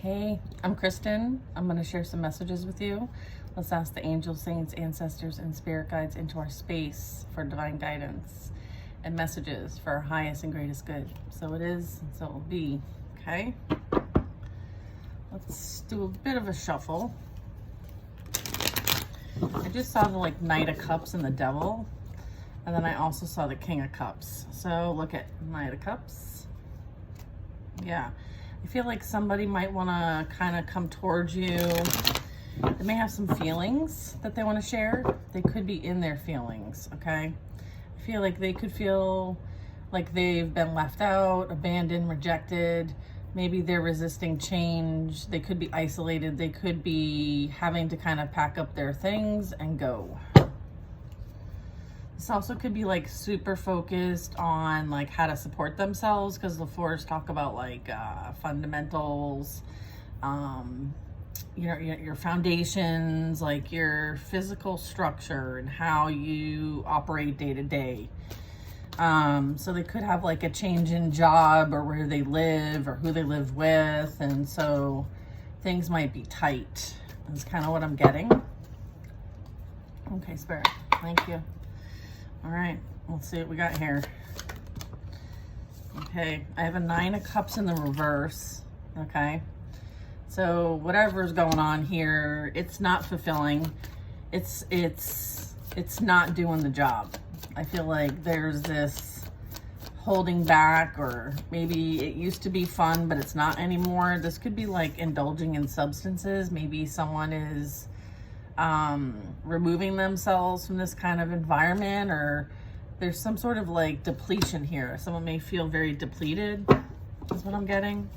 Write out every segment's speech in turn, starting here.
Hey, I'm Kristen. I'm going to share some messages with you. Let's ask the angels, saints, ancestors, and spirit guides into our space for divine guidance and messages for our highest and greatest good. So it is, and so it will be. Okay? Let's do a bit of a shuffle. I just saw the Knight of Cups and the Devil. And then I also saw the King of Cups. So look at Knight of Cups. Yeah. I feel like somebody might want to kind of come towards you. They may have some feelings that they want to share. They could be in their feelings, okay? I feel like they could feel like they've been left out, abandoned, rejected. Maybe they're resisting change. They could be isolated. They could be having to kind of pack up their things and go. This also could be super focused on how to support themselves, because the fours talk about fundamentals, your foundations, your physical structure and how you operate day to day. So they could have a change in job or where they live or who they live with, and so things might be tight. That's kind of what I'm getting. Okay, Spirit, thank you. All right, let's see what we got here. Okay, I have a Nine of Cups in the reverse, okay? So whatever's going on here, it's not fulfilling. It's not doing the job. I feel like there's this holding back, or maybe it used to be fun, but it's not anymore. This could be indulging in substances. Maybe someone is removing themselves from this kind of environment, or there's some sort of depletion here. Someone may feel very depleted, is what I'm getting.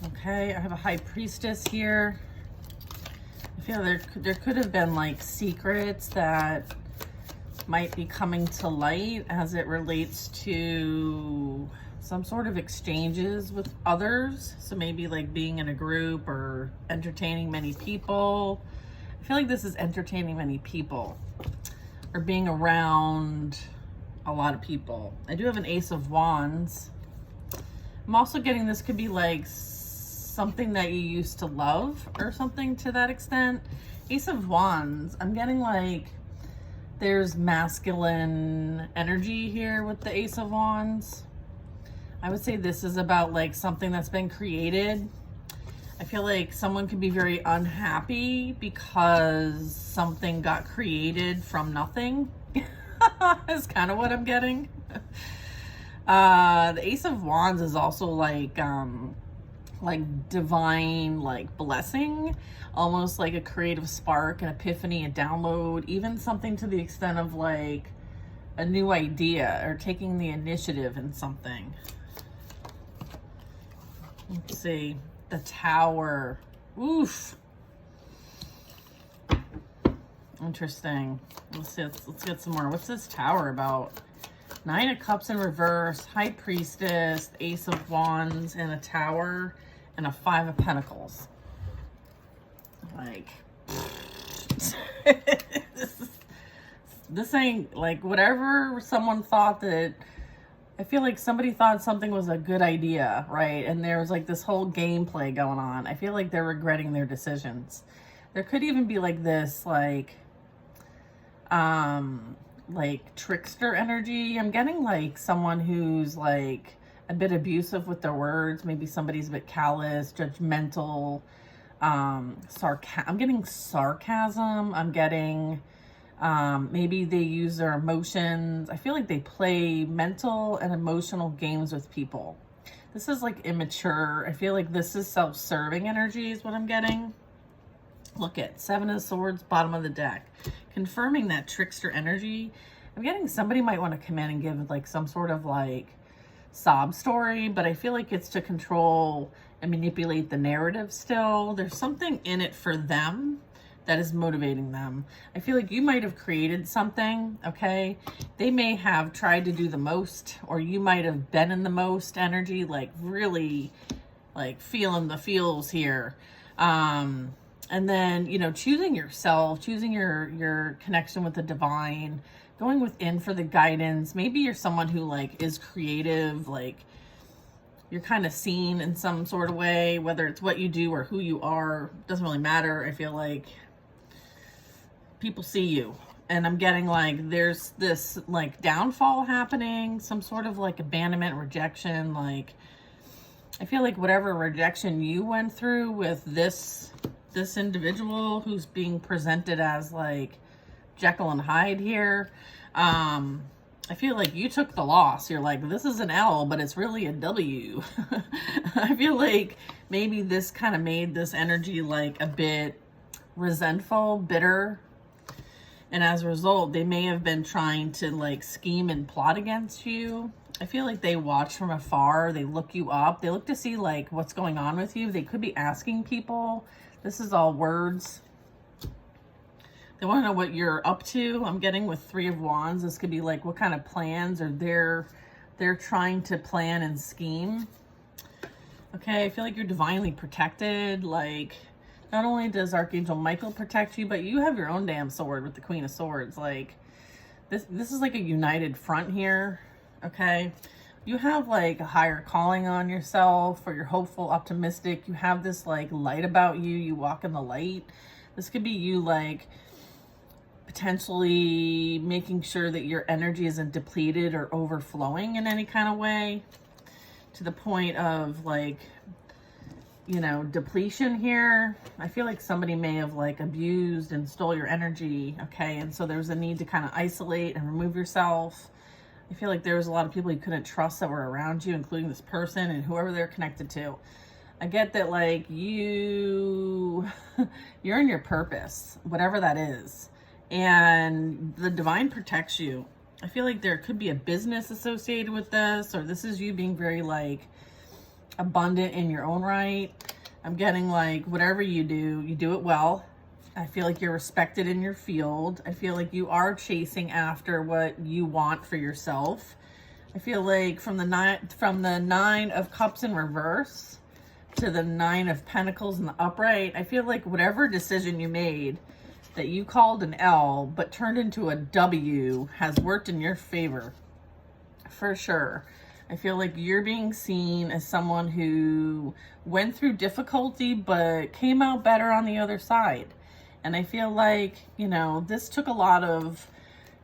Okay, I have a High Priestess here. I feel there could have been secrets that might be coming to light as it relates to some sort of exchanges with others. So maybe being in a group or entertaining many people. I feel like this is entertaining many people or being around a lot of people. I do have an Ace of Wands. I'm also getting this could be something that you used to love or something to that extent. Ace of Wands, I'm getting there's masculine energy here with the Ace of Wands. I would say this is about something that's been created. I feel like someone could be very unhappy because something got created from nothing. Is kind of what I'm getting. The Ace of Wands is also divine, blessing, almost like a creative spark, an epiphany, a download, even something to the extent of a new idea or taking the initiative in something. Let's see. The Tower. Oof. Interesting. Let's see. Let's get some more. What's this Tower about? Nine of Cups in reverse, High Priestess, Ace of Wands, and a Tower, and a Five of Pentacles. This ain't whatever someone thought that. I feel like somebody thought something was a good idea, right? And there was this whole gameplay going on. I feel like they're regretting their decisions. There could even be this trickster energy. I'm getting someone who's a bit abusive with their words. Maybe somebody's a bit callous, judgmental, I'm getting sarcasm. I'm getting maybe they use their emotions. I feel like they play mental and emotional games with people. This is immature. I feel like this is self-serving energy is what I'm getting. Look at Seven of Swords, bottom of the deck. Confirming that trickster energy. I'm getting somebody might want to come in and give some sort of sob story, but I feel like it's to control and manipulate the narrative still. There's something in it for them that is motivating them. I feel like you might have created something, okay? They may have tried to do the most, or you might have been in the most energy, really feeling the feels here. And then, choosing yourself, choosing your connection with the divine, going within for the guidance. Maybe you're someone who is creative, you're kind of seen in some sort of way, whether it's what you do or who you are, doesn't really matter. I feel like people see you. And I'm getting like there's this like downfall happening, some sort of like abandonment, rejection. Like I feel like whatever rejection you went through with this individual who's being presented as like Jekyll and Hyde here, I feel like you took the loss. You're like, this is an L, but it's really a W. I feel like maybe this kind of made this energy like a bit resentful, bitter. And as a result, they may have been trying to like scheme and plot against you. I feel like they watch from afar. They look you up. They look to see like what's going on with you. They could be asking people. This is all words. They want to know what you're up to. I'm getting with 3 of Wands. This could be like what kind of plans or they're trying to plan and scheme. Okay, I feel like you're divinely protected. Like not only does Archangel Michael protect you, but you have your own damn sword with the Queen of Swords. Like this is like a united front here. Okay, you have like a higher calling on yourself, or you're hopeful, optimistic. You have this like light about you. You walk in the light. This could be you like potentially making sure that your energy isn't depleted or overflowing in any kind of way to the point of like, you know, depletion here. I feel like somebody may have like abused and stole your energy. Okay, and so there's a need to kind of isolate and remove yourself. I feel like there was a lot of people you couldn't trust that were around you, including this person and whoever they're connected to. I get that like you're in your purpose, whatever that is. And the divine protects you. I feel like there could be a business associated with this, or this is you being very like abundant in your own right. I'm getting like whatever you do it well. I feel like you're respected in your field. I feel like you are chasing after what you want for yourself. I feel like from the 9 of Cups in reverse to the 9 of Pentacles in the upright, I feel like whatever decision you made that you called an L but turned into a W has worked in your favor for sure. I feel like you're being seen as someone who went through difficulty but came out better on the other side. And I feel like, you know, this took a lot of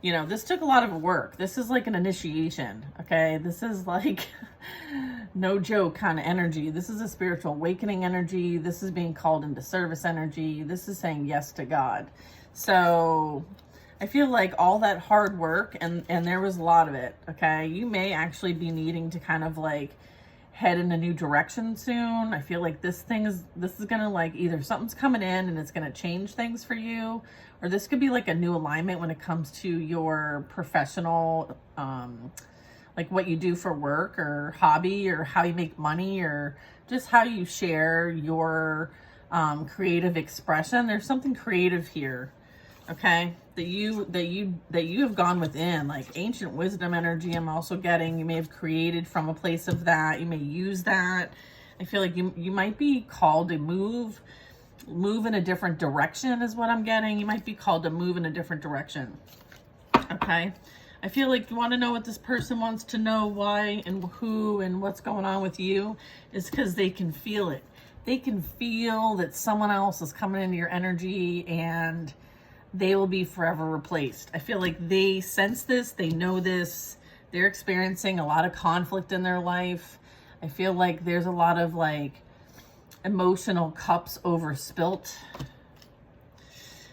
work. This is like an initiation, okay? This is like no joke kind of energy. This is a spiritual awakening energy. This is being called into service energy. This is saying yes to God. So I feel like all that hard work, and there was a lot of it, okay? You may actually be needing to kind of like head in a new direction soon. I feel like this is gonna like either something's coming in and it's gonna change things for you, or this could be like a new alignment when it comes to your professional, like what you do for work or hobby, or how you make money, or just how you share your creative expression. There's something creative here, okay, that you have gone within, like ancient wisdom energy. I'm also getting you may have created from a place of that. You may use that. I feel like you might be called to move in a different direction is what I'm getting. You might be called to move in a different direction. Okay, I feel like you want to know what this person wants to know, why and who and what's going on with you, is because they can feel it. They can feel that someone else is coming into your energy and they will be forever replaced. I feel like they sense this, they know this, they're experiencing a lot of conflict in their life. I feel like there's a lot of like emotional cups overspilt.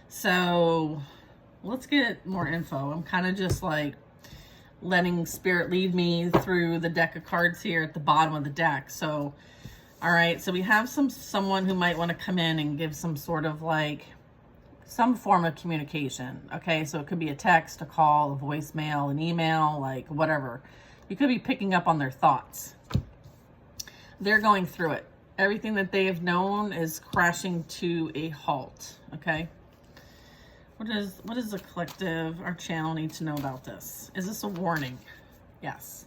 So let's get more info. I'm kind of just like letting spirit lead me through the deck of cards here at the bottom of the deck. So, all right, so we have someone who might want to come in and give some sort of like some form of communication. Okay, so it could be a text, a call, a voicemail, an email, like whatever. You could be picking up on their thoughts. They're going through it. Everything that they have known is crashing to a halt. Okay, what does the collective, our channel, need to know about this? Is this a warning? Yes.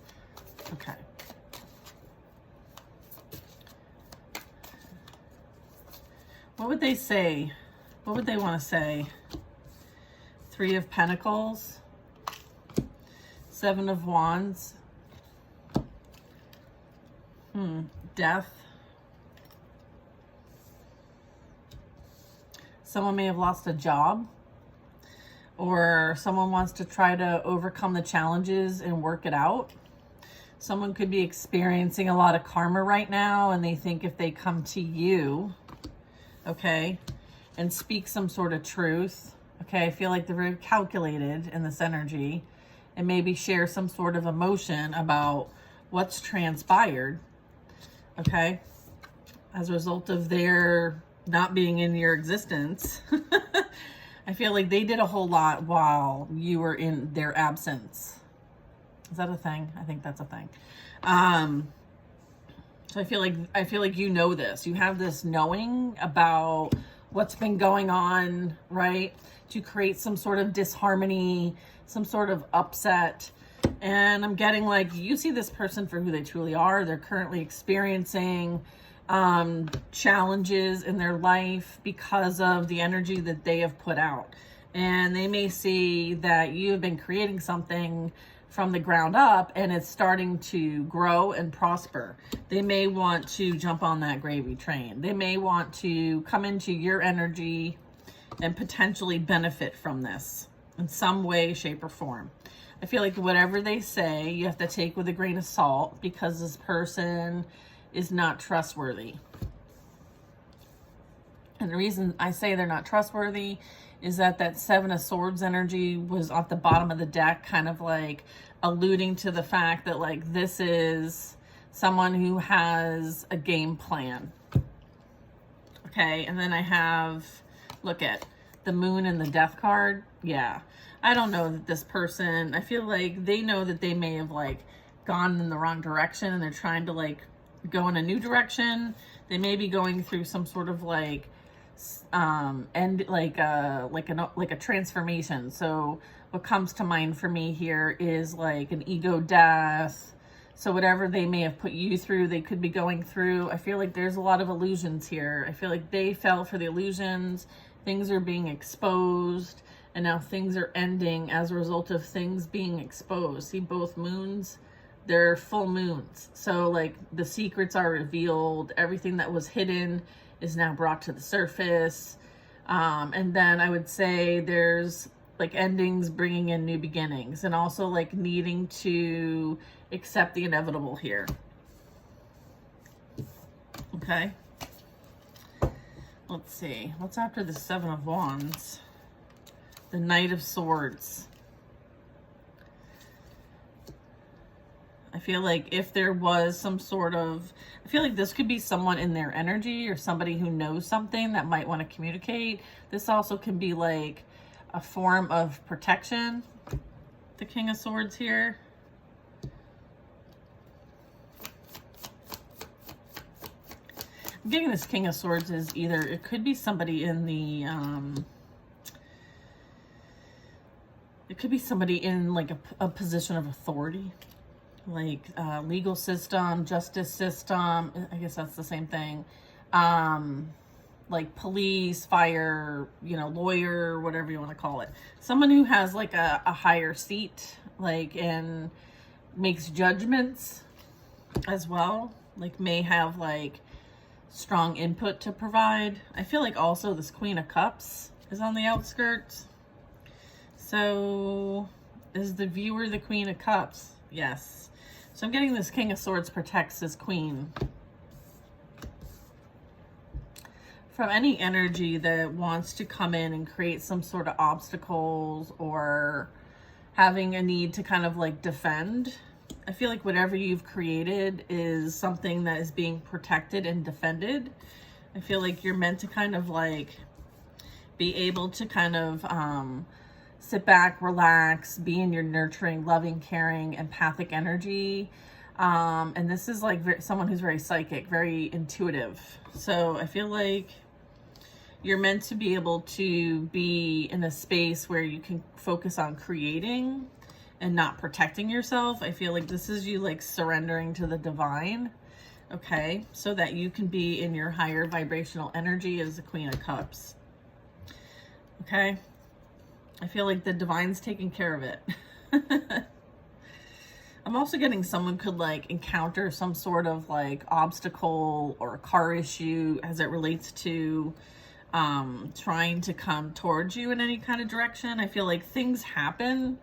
Okay. What would they say? What would they want to say? 3 of Pentacles, 7 of Wands. Death. Someone may have lost a job, or someone wants to try to overcome the challenges and work it out. Someone could be experiencing a lot of karma right now, and they think if they come to you, okay, and speak some sort of truth, okay, I feel like they're very calculated in this energy, and maybe share some sort of emotion about what's transpired, okay, as a result of their not being in your existence. I feel like they did a whole lot while you were in their absence. Is that a thing? I think that's a thing. So I feel like you know this. You have this knowing about what's been going on, right? To create some sort of disharmony, some sort of upset. And I'm getting like, you see this person for who they truly are. They're currently experiencing challenges in their life because of the energy that they have put out. And they may see that you have been creating something from the ground up and it's starting to grow and prosper. They may want to jump on that gravy train. They may want to come into your energy and potentially benefit from this in some way, shape, or form. I feel like whatever they say, you have to take with a grain of salt, because this person is not trustworthy. And the reason I say they're not trustworthy is that Seven of Swords energy was at the bottom of the deck, kind of like alluding to the fact that like this is someone who has a game plan. Okay, and then I have, look at the Moon and the Death card. Yeah, I don't know that this person, I feel like they know that they may have like gone in the wrong direction and they're trying to like go in a new direction. They may be going through some sort of like and like a transformation. So what comes to mind for me here is like an ego death. So whatever they may have put you through, they could be going through. I feel like there's a lot of illusions here. I feel like they fell for the illusions. Things are being exposed, and now things are ending as a result of things being exposed. See, both moons, they're full moons. So like the secrets are revealed. Everything that was hidden is now brought to the surface. And then I would say there's like endings bringing in new beginnings, and also like needing to accept the inevitable here. Okay. Let's see. What's after the Seven of Wands? The Knight of Swords. I feel like if there was some sort of, I feel like this could be someone in their energy or somebody who knows something that might want to communicate. This also can be like a form of protection. The King of Swords here. I'm getting this King of Swords is either, it could be somebody in the, it could be somebody in like a position of authority, like legal system, justice system. I guess that's the same thing. Like police, fire, you know, lawyer, whatever you want to call it. Someone who has like a higher seat, like, and makes judgments as well, like may have like strong input to provide. I feel like also this Queen of Cups is on the outskirts. So is the viewer the Queen of Cups? Yes. So I'm getting this King of Swords protects his queen from any energy that wants to come in and create some sort of obstacles or having a need to kind of like defend. I feel like whatever you've created is something that is being protected and defended. I feel like you're meant to kind of like be able to kind of sit back, relax, be in your nurturing, loving, caring, empathic energy. And this is like someone who's very psychic, very intuitive. So I feel like you're meant to be able to be in a space where you can focus on creating and not protecting yourself. I feel like this is you like surrendering to the divine, okay? So that you can be in your higher vibrational energy as the Queen of Cups, okay? I feel like the divine's taking care of it. I'm also getting someone could like encounter some sort of like obstacle or car issue as it relates to trying to come towards you in any kind of direction. I feel like things happen,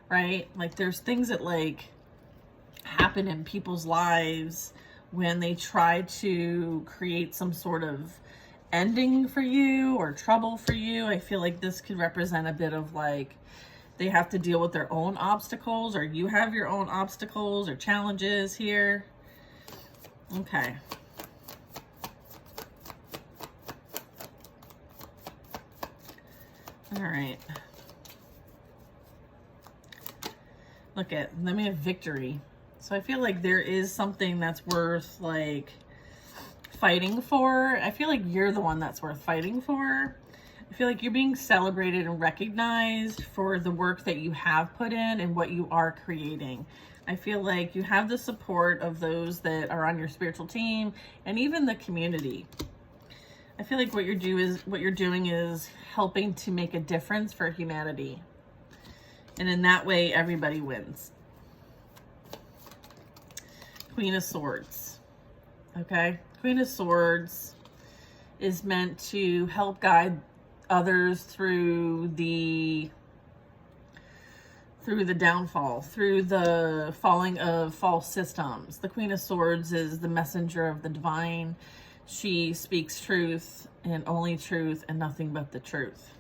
right? Like there's things that like happen in people's lives when they try to create some sort of ending for you or trouble for you. I feel like this could represent a bit of like they have to deal with their own obstacles, or you have your own obstacles or challenges here. Okay. All right. Look at, let me have victory. So I feel like there is something that's worth like fighting for. I feel like you're the one that's worth fighting for. I feel like you're being celebrated and recognized for the work that you have put in and what you are creating. I feel like you have the support of those that are on your spiritual team and even the community. I feel like what you're doing is helping to make a difference for humanity. And in that way, everybody wins. Queen of Swords. Okay? Queen of Swords is meant to help guide others through the downfall, through the falling of false systems. The Queen of Swords is the messenger of the divine. She speaks truth and only truth and nothing but the truth.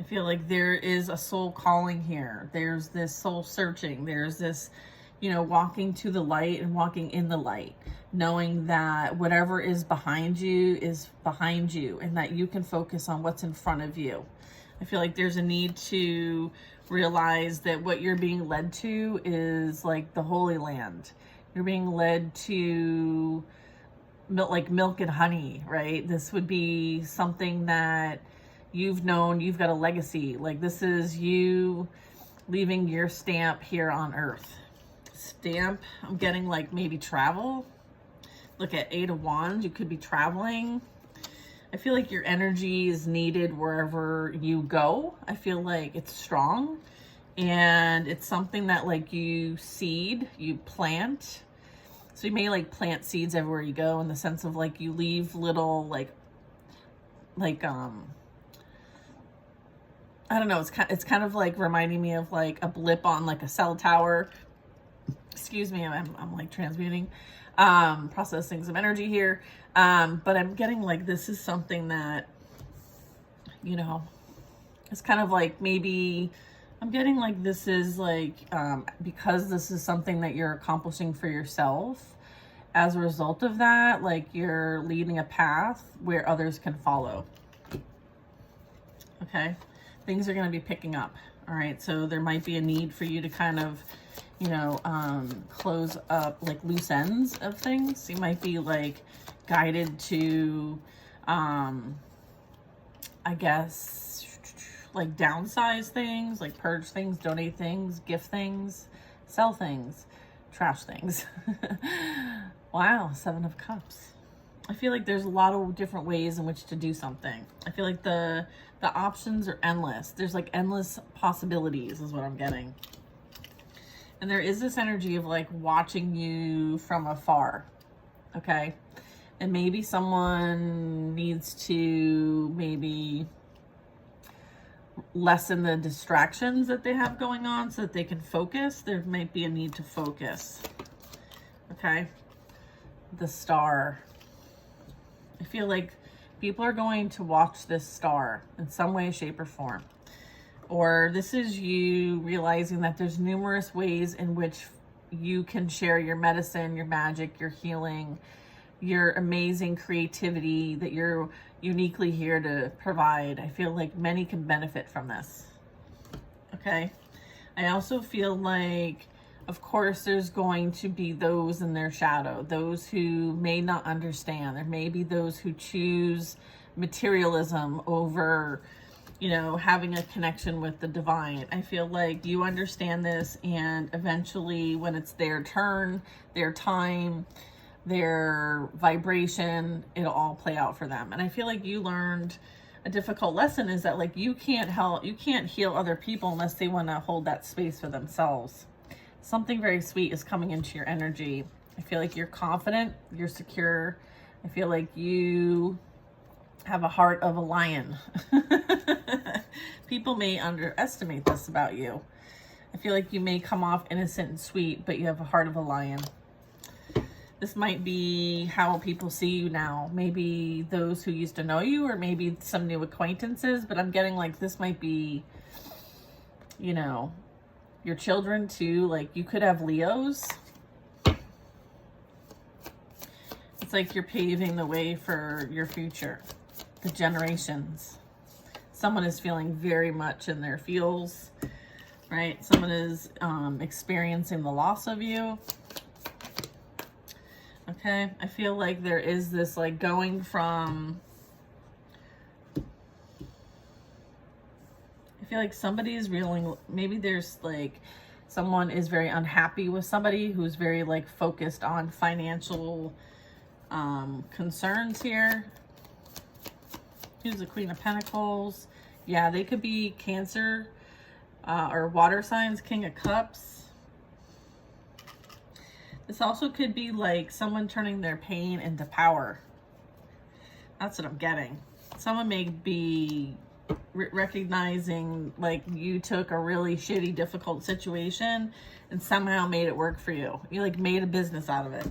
I feel like there is a soul calling here. There's this soul searching. There's this, you know, walking to the light and walking in the light, knowing that whatever is behind you and that you can focus on what's in front of you. I feel like there's a need to realize that what you're being led to is like the Holy Land. You're being led to like milk and honey, right? This would be something that you've known, you've got a legacy. Like this is you leaving your stamp here on earth. Stamp, I'm getting like maybe travel. Look at 8 of Wands, you could be traveling. I feel like your energy is needed wherever you go. I feel like it's strong and it's something that like you seed, you plant. So you may like plant seeds everywhere you go in the sense of like you leave little like I don't know, it's kind of like reminding me of like a blip on like a cell tower. Excuse me, I'm like transmuting, processing some energy here. But I'm getting like this is something that, you know, it's kind of like maybe I'm getting like this is like because this is something that you're accomplishing for yourself. As a result of that, like you're leading a path where others can follow. Okay. Things are going to be picking up. All right. So there might be a need for you to kind of, you know, close up like loose ends of things. You might be like guided to, I guess, like downsize things, like purge things, donate things, gift things, sell things, trash things. Wow. 7 of Cups. I feel like there's a lot of different ways in which to do something. I feel like the options are endless. There's like endless possibilities is what I'm getting. And there is this energy of like watching you from afar. Okay. And maybe someone needs to maybe lessen the distractions that they have going on so that they can focus. There might be a need to focus. Okay. The Star. I feel like people are going to watch this star in some way, shape, or form. Or this is you realizing that there's numerous ways in which you can share your medicine, your magic, your healing, your amazing creativity that you're uniquely here to provide. I feel like many can benefit from this. Okay. I also feel like, of course, there's going to be those in their shadow, those who may not understand. There may be those who choose materialism over, you know, having a connection with the divine. I feel like you understand this, and eventually when it's their turn, their time, their vibration, it'll all play out for them. And I feel like you learned a difficult lesson is that like you can't heal other people unless they want to hold that space for themselves. Something very sweet is coming into your energy. I feel like you're confident, you're secure. I feel like you have a heart of a lion. People may underestimate this about you. I feel like you may come off innocent and sweet, but you have a heart of a lion. This might be how people see you now. Maybe those who used to know you, or maybe some new acquaintances, but I'm getting like this might be, you know, your children too. Like you could have Leos. It's like you're paving the way for your future, the generations. Someone is feeling very much in their feels, right? Someone is experiencing the loss of you. Okay, I feel like there is this like going from, I feel like somebody is reeling, maybe there's like, someone is very unhappy with somebody who's very like focused on financial concerns here. Who's the Queen of Pentacles? Yeah, they could be Cancer or water signs, King of Cups. This also could be like someone turning their pain into power. That's what I'm getting. Someone may be recognizing like you took a really shitty, difficult situation and somehow made it work for you. You like made a business out of it.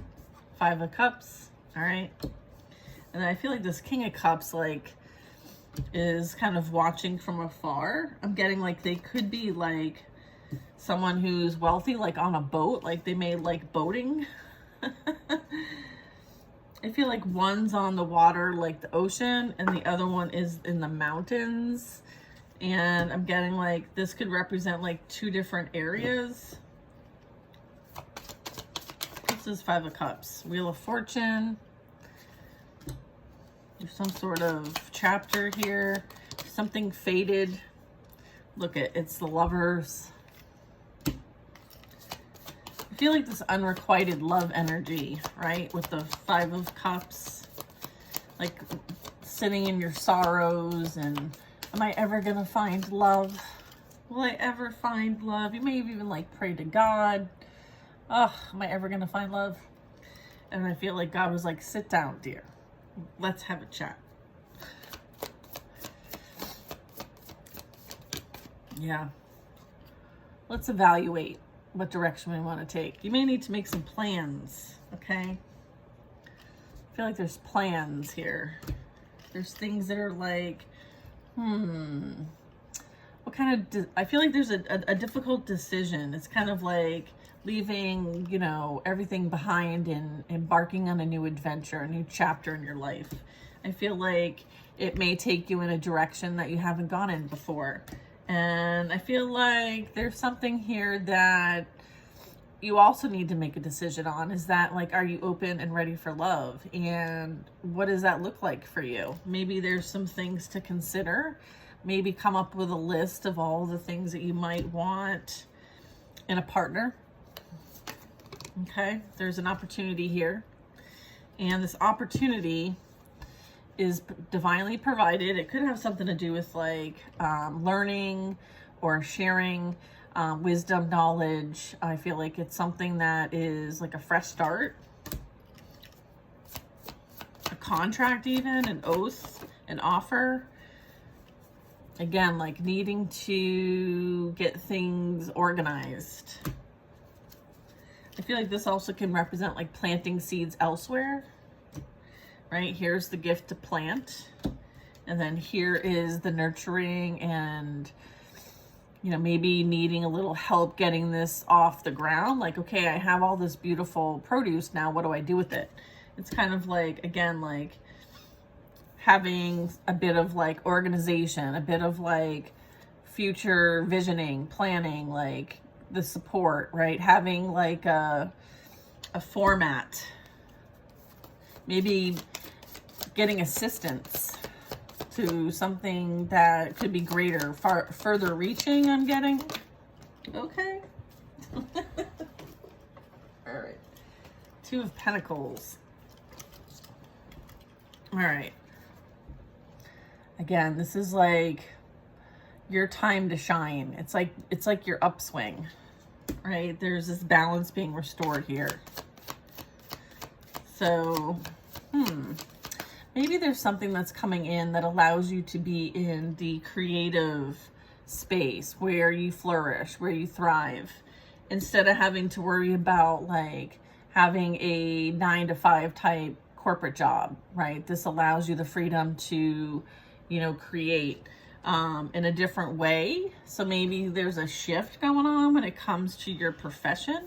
5 of Cups. All right. And then I feel like this King of Cups like is kind of watching from afar. I'm getting like they could be like someone who's wealthy, like on a boat, like they made like boating. I feel like one's on the water, like the ocean, and the other one is in the mountains. And I'm getting like this could represent like 2 different areas. This is 5 of Cups. Wheel of Fortune. There's some sort of chapter here. Something faded. Look at it's the Lovers. I feel like this unrequited love energy, right? With the 5 of Cups, like sitting in your sorrows and am I ever going to find love? Will I ever find love? You may have even like prayed to God. Oh, am I ever going to find love? And I feel like God was like, sit down, dear. Let's have a chat. Yeah. Let's evaluate what direction we want to take. You may need to make some plans, okay? I feel like there's plans here. There's things that are like, what kind of, I feel like there's a difficult decision. It's kind of like leaving, you know, everything behind and embarking on a new adventure, a new chapter in your life. I feel like it may take you in a direction that you haven't gone in before. And I feel like there's something here that you also need to make a decision on. Is that like, are you open and ready for love? And what does that look like for you? Maybe there's some things to consider. Maybe come up with a list of all the things that you might want in a partner. Okay, there's an opportunity here. And this opportunity is divinely provided. It could have something to do with like learning or sharing wisdom, knowledge. I feel like it's something that is like a fresh start, a contract, even an oath, an offer. Again, like needing to get things organized. I feel like this also can represent like planting seeds elsewhere. Right, here's the gift to plant, and then here is the nurturing and, you know, maybe needing a little help getting this off the ground. Like, okay, I have all this beautiful produce now, what do I do with it? It's kind of like, again, like having a bit of like organization, a bit of like future visioning, planning, like the support, right? Having like a format. Maybe getting assistance to something that could be greater, further reaching, I'm getting. Okay. All right. 2 of Pentacles. All right. Again, this is like your time to shine. It's like your upswing, right? There's this balance being restored here. So, maybe there's something that's coming in that allows you to be in the creative space where you flourish, where you thrive, instead of having to worry about like having a 9-to-5 type corporate job, right? This allows you the freedom to, you know, create in a different way. So maybe there's a shift going on when it comes to your profession.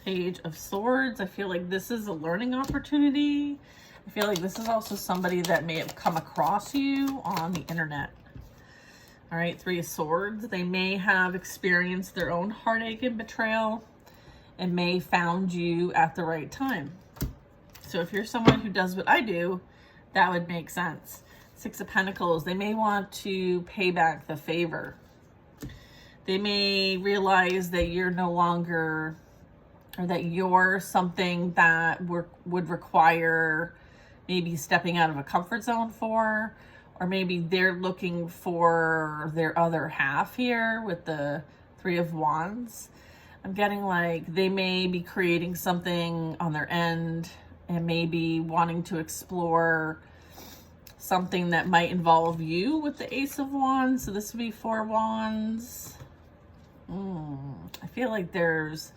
Page of Swords. I feel like this is a learning opportunity. I feel like this is also somebody that may have come across you on the internet. All right, Three of Swords. They may have experienced their own heartache and betrayal and may found you at the right time. So if you're someone who does what I do, that would make sense. Six of Pentacles. They may want to pay back the favor. They may realize that you're no longer, or that you're something that would require maybe stepping out of a comfort zone for, or maybe they're looking for their other half here with the Three of Wands. I'm getting like they may be creating something on their end and maybe wanting to explore something that might involve you with the Ace of Wands. So this would be Four of Wands. I feel like there's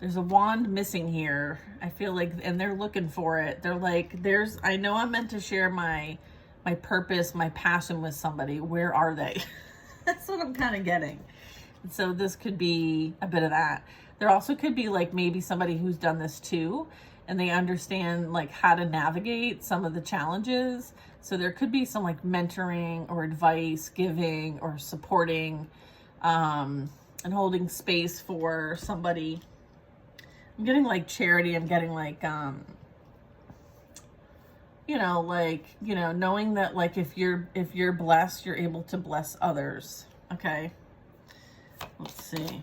a wand missing here. I feel like, and they're looking for it. They're like, I know I'm meant to share my purpose, my passion with somebody. Where are they? That's what I'm kind of getting. And so this could be a bit of that. There also could be like maybe somebody who's done this too, and they understand like how to navigate some of the challenges. So there could be some like mentoring or advice giving or supporting, and holding space for somebody. I'm getting like charity. I'm getting like, knowing that like if you're blessed, you're able to bless others. Okay. Let's see.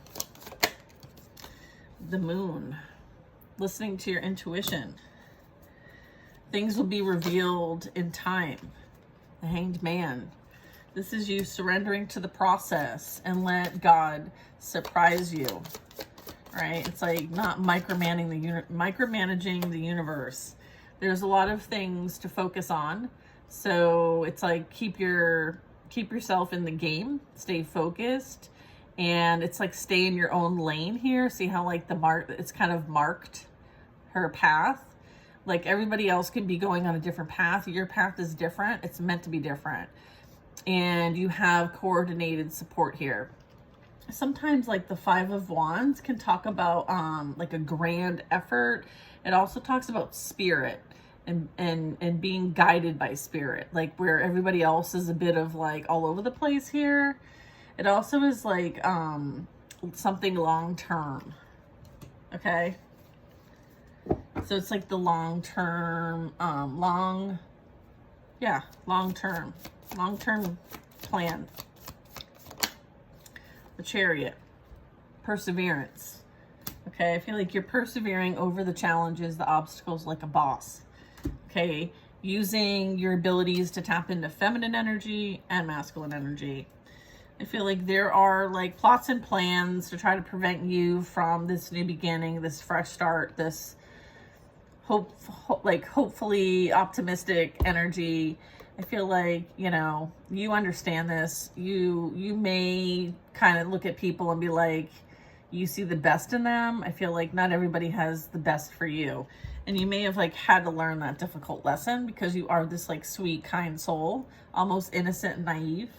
The Moon. Listening to your intuition. Things will be revealed in time. The Hanged Man. This is you surrendering to the process and let God surprise you. Right? It's like not micromanaging the universe. There's a lot of things to focus on. So it's like keep yourself in the game, stay focused, and it's like stay in your own lane here. See how like it's kind of marked her path. Like everybody else could be going on a different path. Your path is different. It's meant to be different. And you have coordinated support here. Sometimes like the Five of Wands can talk about like a grand effort. It also talks about spirit and being guided by spirit, like where everybody else is a bit of like all over the place here. It also is like something long term. Okay. So it's like the long term plan. The Chariot. Perseverance. Okay, I feel like you're persevering over the challenges, the obstacles, like a boss. Okay, using your abilities to tap into feminine energy and masculine energy. I feel like there are like plots and plans to try to prevent you from this new beginning, this fresh start, this hopefully optimistic energy. I feel like, you understand this. You may kind of look at people and be like, you see the best in them. I feel like not everybody has the best for you. And you may have like had to learn that difficult lesson because you are this like sweet, kind soul, almost innocent and naive.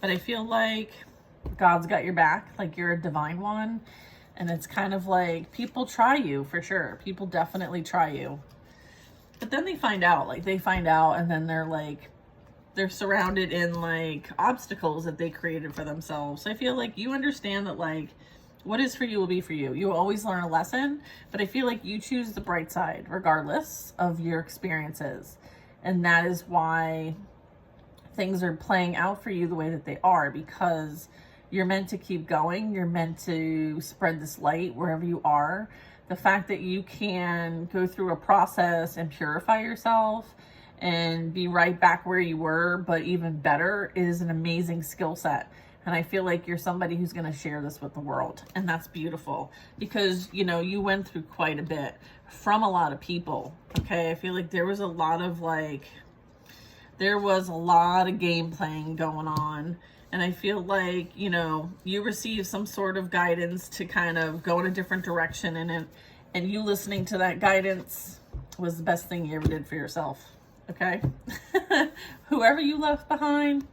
But I feel like God's got your back, like you're a divine one. And it's kind of like people try you for sure. People definitely try you. But then they find out and then they're surrounded in like obstacles that they created for themselves. So I feel like you understand that like what is for you will be for you. You will always learn a lesson, but I feel like you choose the bright side regardless of your experiences. And that is why things are playing out for you the way that they are, because you're meant to keep going. You're meant to spread this light wherever you are. The fact that you can go through a process and purify yourself and be right back where you were, but even better, is an amazing skill set. And I feel like you're somebody who's going to share this with the world. And that's beautiful because, you know, you went through quite a bit from a lot of people. Okay. I feel like there was a lot of game playing going on. And I feel like, you know, you received some sort of guidance to kind of go in a different direction. And you listening to that guidance was the best thing you ever did for yourself. Okay. Whoever you left behind,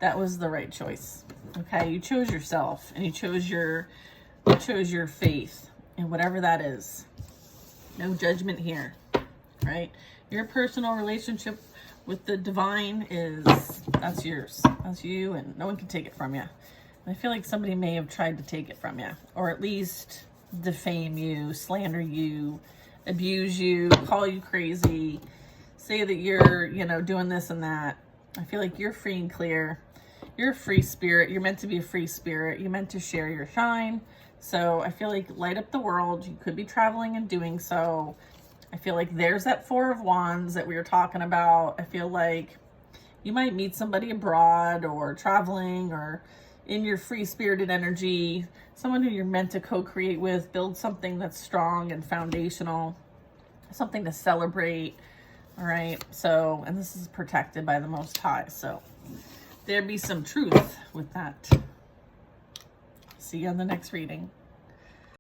that was the right choice. Okay. You chose yourself, and you chose your faith, and whatever that is. No judgment here, right? Your personal relationship with the divine that's yours. That's you, and no one can take it from you. And I feel like somebody may have tried to take it from you, or at least defame you, slander you, abuse you, call you crazy, say that you're, you know, doing this and that. I feel like you're free and clear. You're a free spirit. You're meant to be a free spirit. You're meant to share your shine. So I feel like light up the world. You could be traveling and doing so. I feel like there's that Four of Wands that we were talking about. I feel like you might meet somebody abroad or traveling or in your free-spirited energy, someone who you're meant to co-create with, build something that's strong and foundational, something to celebrate. All right. So, and this is protected by the Most High. So there be some truth with that. See you on the next reading.